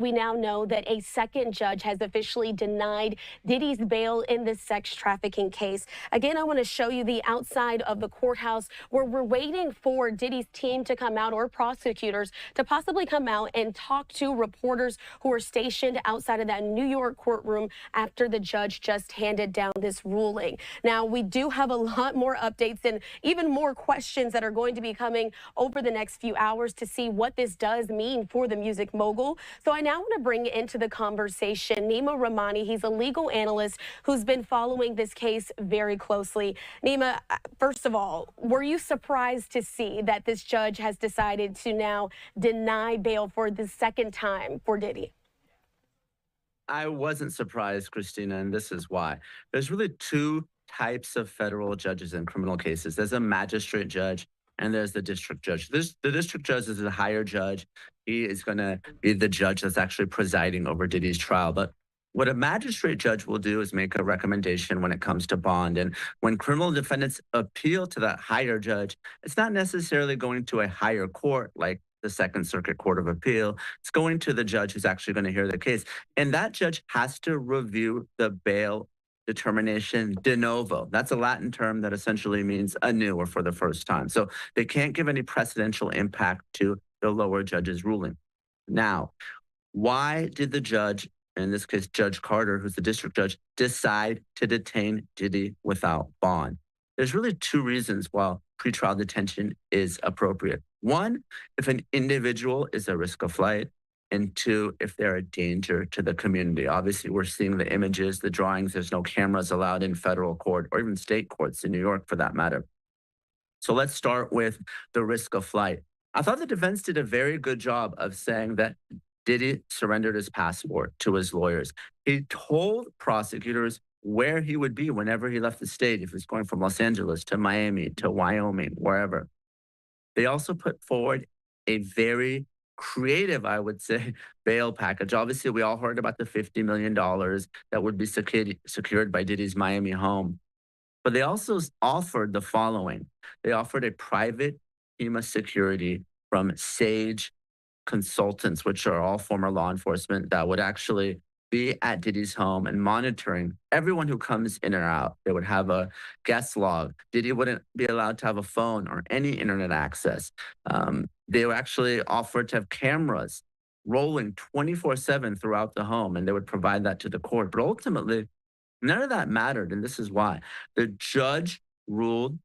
we now know that a second judge has officially denied Diddy's bail in this sex trafficking case. Again, I want to show you the outside of the courthouse where we're waiting for Diddy's team to come out, or prosecutors to possibly come out and talk to reporters who are stationed outside of that New York courtroom after the judge just handed down this ruling. Now, we do have a lot more updates and even more questions that are going to be coming over the next few hours to see what this does mean for the music mogul. So I now want to bring into the conversation Nima Rahmani. He's a legal analyst who's been following this case very closely. Nima, first of all, were you surprised to see that this judge has decided to now deny bail for the second time for Diddy? I wasn't surprised, Christina, and this is why. There's really two types of federal judges in criminal cases. There's a magistrate judge and there's the district judge. The district judge is a higher judge. He is going to be the judge that's actually presiding over Diddy's trial. But what a magistrate judge will do is make a recommendation when it comes to bond. And when criminal defendants appeal to that higher judge, it's not necessarily going to a higher court like the Second Circuit Court of Appeal. It's going to the judge who's actually going to hear the case. And that judge has to review the bail determination de novo. That's a Latin term that essentially means anew or for the first time. So they can't give any precedential impact to the lower judge's ruling. Now, why did the judge, in this case, Judge Carter, who's the district judge, decide to detain Diddy without bond? There's really two reasons why pretrial detention is appropriate. One, if an individual is a risk of flight, and two, if they're a danger to the community. Obviously, we're seeing the images, the drawings. There's no cameras allowed in federal court or even state courts in New York for that matter. So let's start with the risk of flight. I thought the defense did a very good job of saying that Diddy surrendered his passport to his lawyers. He told prosecutors where he would be whenever he left the state, if he's going from Los Angeles to Miami to Wyoming, wherever. They also put forward a very creative, I would say, bail package. Obviously, we all heard about the $50 million that would be secured by Diddy's Miami home. But they also offered the following. They offered a private FEMA security from Sage Consultants, which are all former law enforcement, that would actually be at Diddy's home and monitoring everyone who comes in or out. They would have a guest log. Diddy wouldn't be allowed to have a phone or any internet access. They were actually offered to have cameras rolling 24/7 throughout the home, and they would provide that to the court. But ultimately, none of that mattered, and this is why. The judge ruled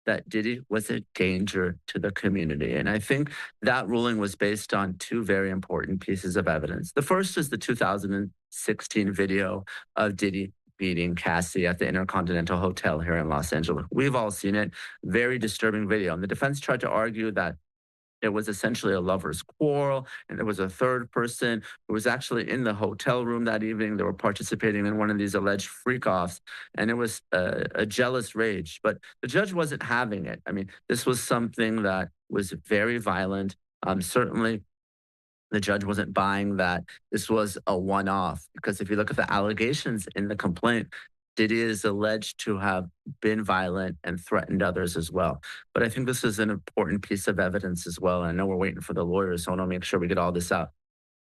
that Diddy was a danger to the community. And I think that ruling was based on two very important pieces of evidence. The first is the 2016 video of Diddy beating Cassie at the Intercontinental Hotel here in Los Angeles. We've all seen it. Very disturbing video. And the defense tried to argue that it was essentially a lover's quarrel, and there was a third person who was actually in the hotel room that evening. They were participating in one of these alleged freak-offs, and it was a jealous rage. But the judge wasn't having it. I mean, this was something that was very violent. Certainly, the judge wasn't buying that this was a one-off, because if you look at the allegations in the complaint, Diddy is alleged to have been violent and threatened others as well. But I think this is an important piece of evidence as well. And I know we're waiting for the lawyers, so I want to make sure we get all this out.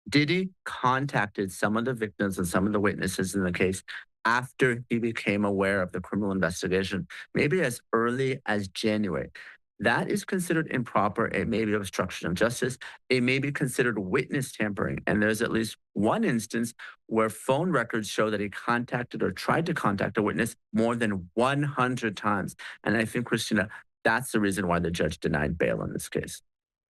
Diddy contacted some of the victims and some of the witnesses in the case after he became aware of the criminal investigation, maybe as early as January. That is considered improper. It may be obstruction of justice. It may be considered witness tampering. And there's at least one instance where phone records show that he contacted or tried to contact a witness more than 100 times. And I think, Christina, that's the reason why the judge denied bail in this case.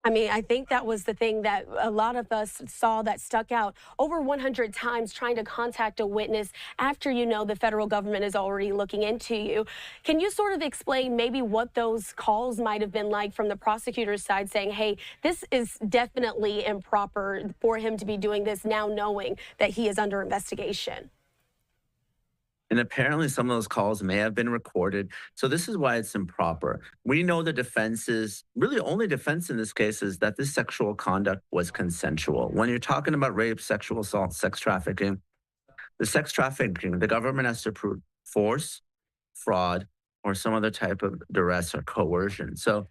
I mean, I think that was the thing that a lot of us saw that stuck out. Over 100 times trying to contact a witness after you know the federal government is already looking into you. Can you sort of explain maybe what those calls might have been like from the prosecutor's side, saying, hey, this is definitely improper for him to be doing this now knowing that he is under investigation? And apparently some of those calls may have been recorded. So this is why it's improper. We know the defense's really only defense in this case is that this sexual conduct was consensual. When you're talking about rape, sexual assault, sex trafficking, the government has to prove force, fraud, or some other type of duress or coercion. So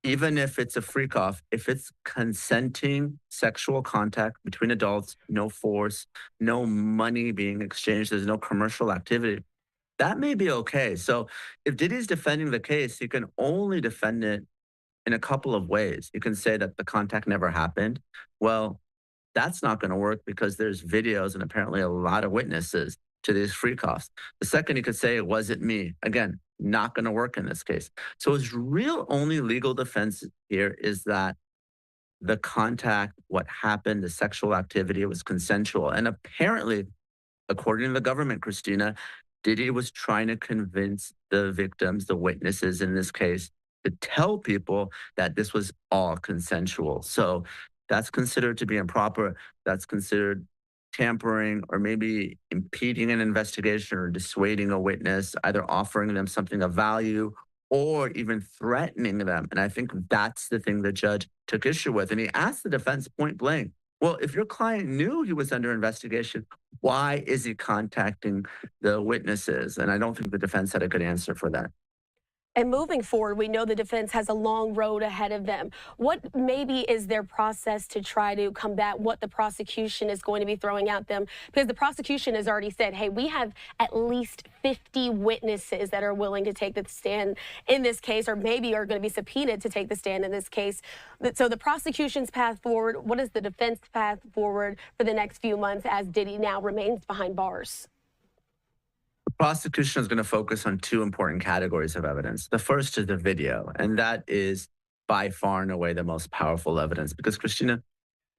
even if it's a freak off, if it's consenting sexual contact between adults, no force, no money being exchanged, there's no commercial activity, that may be okay. So if Diddy's defending the case, he can only defend it in a couple of ways. You can say that the contact never happened. Well, that's not going to work because there's videos and apparently a lot of witnesses to these freak offs. The second you could say it wasn't me. Again, not going to work in this case. So his real only legal defense here is that the contact, what happened, the sexual activity was consensual. And apparently, according to the government, Christina, Diddy was trying to convince the victims, the witnesses in this case, to tell people that this was all consensual. So that's considered to be improper. That's considered tampering or maybe impeding an investigation or dissuading a witness, either offering them something of value or even threatening them. And I think that's the thing the judge took issue with. And he asked the defense point blank, well, if your client knew he was under investigation, why is he contacting the witnesses? And I don't think the defense had a good answer for that. And moving forward, we know the defense has a long road ahead of them. What maybe is their process to try to combat what the prosecution is going to be throwing at them? Because the prosecution has already said, hey, we have at least 50 witnesses that are willing to take the stand in this case, or maybe are going to be subpoenaed to take the stand in this case. So the prosecution's path forward, what is the defense path forward for the next few months as Diddy now remains behind bars? The prosecution is going to focus on two important categories of evidence. The first is the video, and that is by far and away the most powerful evidence because, Christina,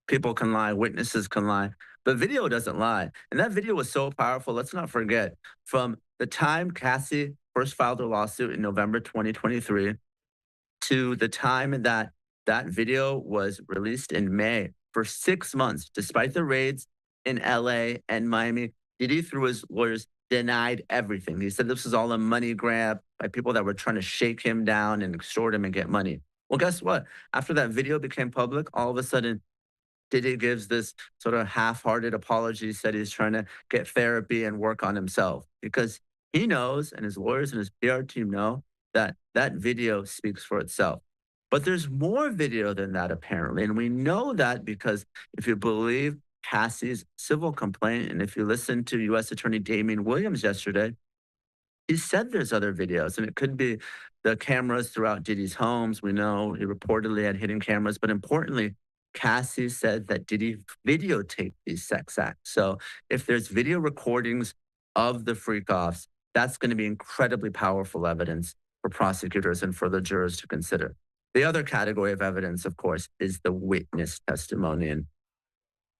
people can lie, witnesses can lie, but video doesn't lie. And that video was so powerful. Let's not forget from the time Cassie first filed her lawsuit in November 2023 to the time that that video was released in May, for 6 months, despite the raids in LA and Miami, Diddy, through his lawyers, denied everything. He said this was all a money grab by people that were trying to shake him down and extort him and get money. Well, guess what? After that video became public, all of a sudden Diddy gives this sort of half-hearted apology, said he's trying to get therapy and work on himself because he knows, and his lawyers and his PR team know, that that video speaks for itself. But there's more video than that, apparently. And we know that because if you believe Cassie's civil complaint, and if you listen to U.S. Attorney Damian Williams yesterday, he said there's other videos, and it could be the cameras throughout Diddy's homes. We know he reportedly had hidden cameras, but importantly, Cassie said that Diddy videotaped these sex acts. So if there's video recordings of the freak offs, that's going to be incredibly powerful evidence for prosecutors and for the jurors to consider. The other category of evidence, of course, is the witness testimony. And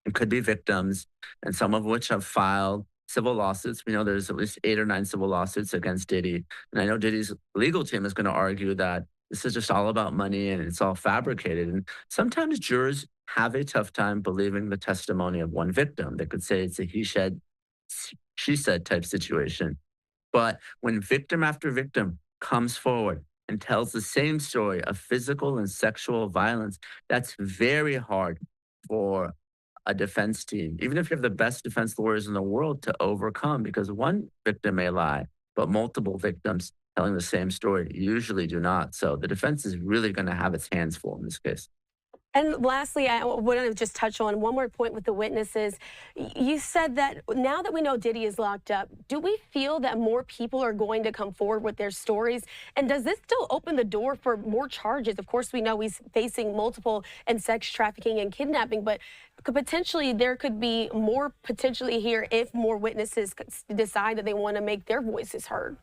it could be victims, and some of which have filed civil lawsuits. We know there's at least 8 or 9 civil lawsuits against Diddy. And I know Diddy's legal team is going to argue that this is just all about money and it's all fabricated. And sometimes jurors have a tough time believing the testimony of one victim. They could say it's a he said, she said type situation. But when victim after victim comes forward and tells the same story of physical and sexual violence, that's very hard for a defense team, even if you have the best defense lawyers in the world, to overcome because one victim may lie, but multiple victims telling the same story usually do not. So the defense is really going to have its hands full in this case. And lastly, I want to just touch on one more point with the witnesses. You said that now that we know Diddy is locked up, do we feel that more people are going to come forward with their stories? And does this still open the door for more charges? Of course, we know he's facing multiple and sex trafficking and kidnapping, but potentially there could be more potentially here if more witnesses decide that they want to make their voices heard.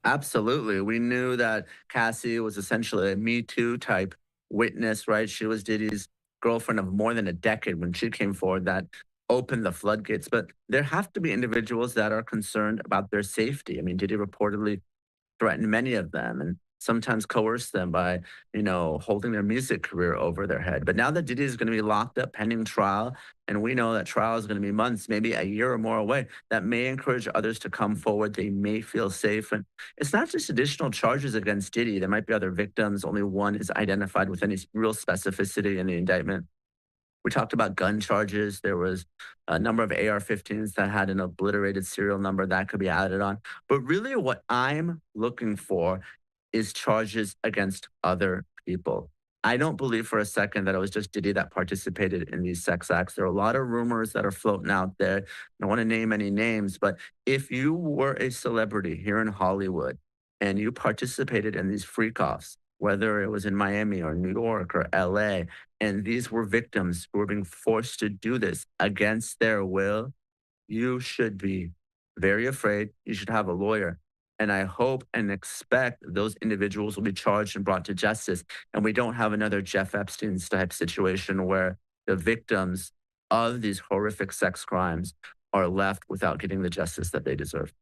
Absolutely. We knew that Cassie was essentially a Me Too type witness, right? She was Diddy's girlfriend of more than a decade when she came forward. That opened the floodgates. But there have to be individuals that are concerned about their safety. I mean, Diddy reportedly threaten many of them and sometimes coerce them by, holding their music career over their head. But now that Diddy is going to be locked up pending trial, and we know that trial is going to be months, maybe a year or more away, that may encourage others to come forward. They may feel safe. And it's not just additional charges against Diddy. There might be other victims. Only one is identified with any real specificity in the indictment. We talked about gun charges. There was a number of AR-15s that had an obliterated serial number that could be added on. But really what I'm looking for is charges against other people. I don't believe for a second that it was just Diddy that participated in these sex acts. There are a lot of rumors that are floating out there. I don't want to name any names, but if you were a celebrity here in Hollywood and you participated in these freak offs, whether it was in Miami or New York or LA, and these were victims who were being forced to do this against their will, you should be very afraid. You should have a lawyer. And I hope and expect those individuals will be charged and brought to justice. And we don't have another Jeff Epstein's type situation where the victims of these horrific sex crimes are left without getting the justice that they deserve.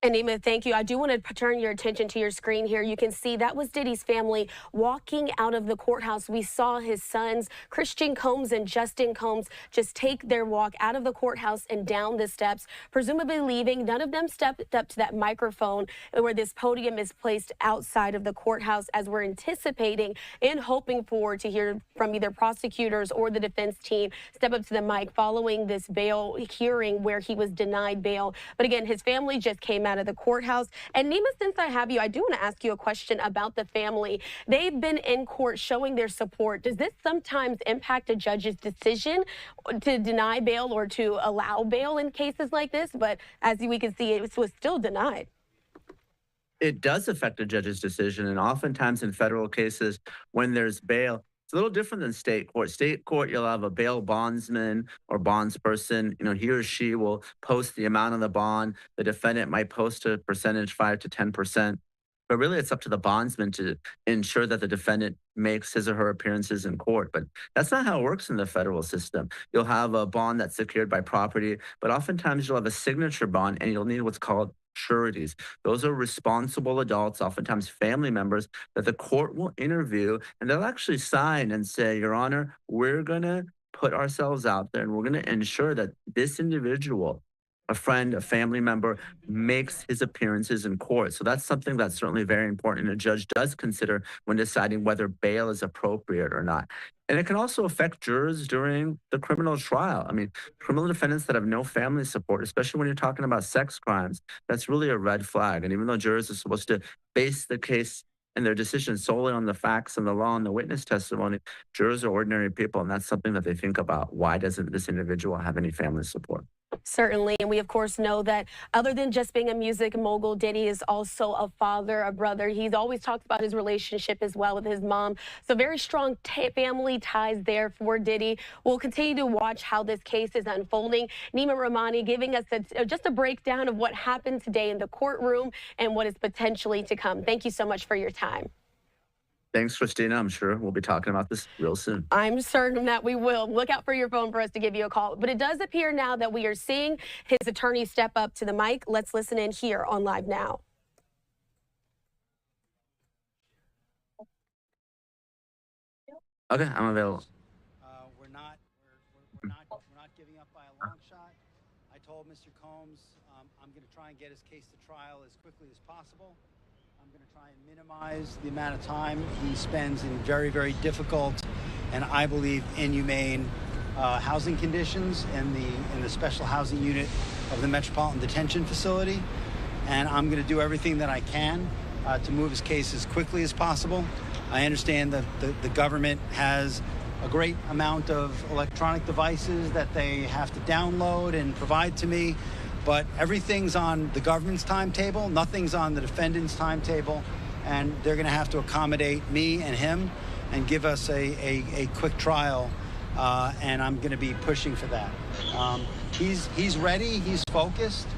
Anima, thank you. I do want to turn your attention to your screen here. You can see that was Diddy's family walking out of the courthouse. We saw his sons, Christian Combs and Justin Combs, just take their walk out of the courthouse and down the steps, presumably leaving. None of them stepped up to that microphone where this podium is placed outside of the courthouse, as we're anticipating and hoping for to hear from either prosecutors or the defense team step up to the mic following this bail hearing where he was denied bail. But again, his family just came out of the courthouse. And Nima, since I have you, I do want to ask you a question about the family. They've been in court showing their support. Does this sometimes impact a judge's decision to deny bail or to allow bail in cases like this? But as we can see, it was still denied. It does affect a judge's decision. And oftentimes in federal cases, when there's bail, it's a little different than state court. State court, you'll have a bail bondsman or bondsperson. He or she will post the amount of the bond. The defendant might post a percentage, 5 to 10%. But really, it's up to the bondsman to ensure that the defendant makes his or her appearances in court. But that's not how it works in the federal system. You'll have a bond that's secured by property, but oftentimes you'll have a signature bond and you'll need what's called sureties. Those are responsible adults, oftentimes family members, that the court will interview and they'll actually sign and say, Your Honor, we're going to put ourselves out there and we're going to ensure that this individual, a friend, a family member, makes his appearances in court. So that's something that's certainly very important and a judge does consider when deciding whether bail is appropriate or not. And it can also affect jurors during the criminal trial. I mean, criminal defendants that have no family support, especially when you're talking about sex crimes, that's really a red flag. And even though jurors are supposed to base the case and their decision solely on the facts and the law and the witness testimony, jurors are ordinary people, and that's something that they think about. Why doesn't this individual have any family support? Certainly. And we, of course, know that other than just being a music mogul, Diddy is also a father, a brother. He's always talked about his relationship as well with his mom. So very strong family ties there for Diddy. We'll continue to watch how this case is unfolding. Nima Rahmani giving us just a breakdown of what happened today in the courtroom and what is potentially to come. Thank you so much for your time. Thanks, Christina. I'm sure we'll be talking about this real soon. I'm certain that we will. Look out for your phone for us to give you a call. But it does appear now that we are seeing his attorney step up to the mic. Let's listen in here on Live Now. Okay, I'm available. We're not giving up by a long shot. I told Mr. Combs I'm going to try and get his case to trial as quickly as possible. I'm going to try and minimize the amount of time he spends in very, very difficult and I believe inhumane housing conditions in the special housing unit of the Metropolitan Detention Facility. And I'm going to do everything that I can to move his case as quickly as possible. I understand that the government has a great amount of electronic devices that they have to download and provide to me. But everything's on the government's timetable. Nothing's on the defendant's timetable. And they're going to have to accommodate me and him and give us a quick trial. And I'm going to be pushing for that. He's ready. He's focused.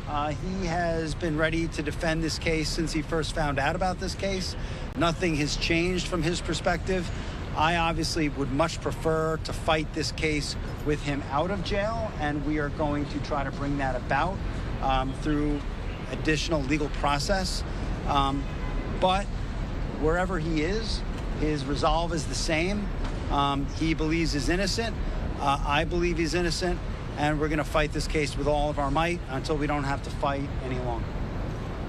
He has been ready to defend this case since he first found out about this case. Nothing has changed from his perspective. I obviously would much prefer to fight this case with him out of jail, and we are going to try to bring that about through additional legal process. But wherever he is, his resolve is the same. He believes he's innocent. I believe he's innocent, and we're going to fight this case with all of our might until we don't have to fight any longer.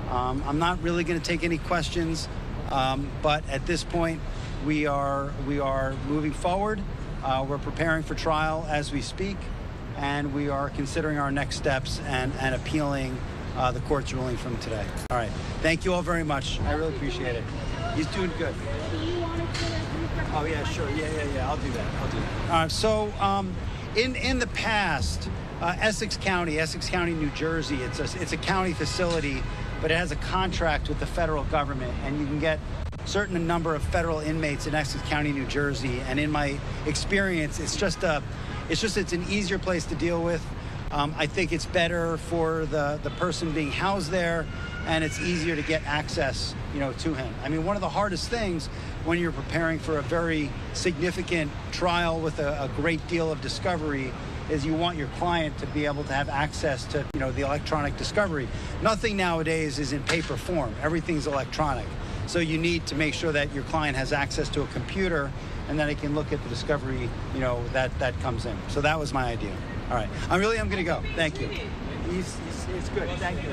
I'm not really going to take any questions, but at this point, we are moving forward. We're preparing for trial as we speak, and we are considering our next steps and appealing the court's ruling from today. All right. Thank you all very much. I really appreciate it. He's doing good. Oh yeah, sure. Yeah. I'll do that. In the past, Essex County, New Jersey, it's a county facility, but it has a contract with the federal government, and you can get certain number of federal inmates in Essex County, New Jersey. And in my experience, it's an easier place to deal with. I think it's better for the person being housed there, and it's easier to get access, to him. I mean, one of the hardest things when you're preparing for a very significant trial with a great deal of discovery is you want your client to be able to have access to, the electronic discovery. Nothing nowadays is in paper form. Everything's electronic. So you need to make sure that your client has access to a computer and then it can look at the discovery, that comes in. So that was my idea. All right. I'm going to go. Thank you. It's good. Thank you.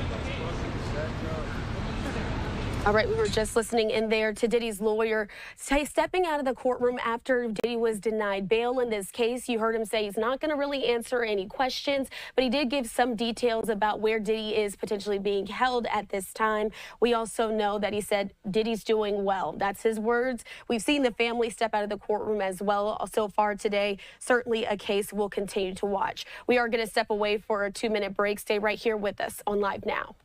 All right, we were just listening in there to Diddy's lawyer stepping out of the courtroom after Diddy was denied bail in this case. You heard him say he's not going to really answer any questions, but he did give some details about where Diddy is potentially being held at this time. We also know that he said Diddy's doing well. That's his words. We've seen the family step out of the courtroom as well so far today. Certainly a case we'll continue to watch. We are going to step away for a 2-minute break. Stay right here with us on Live Now.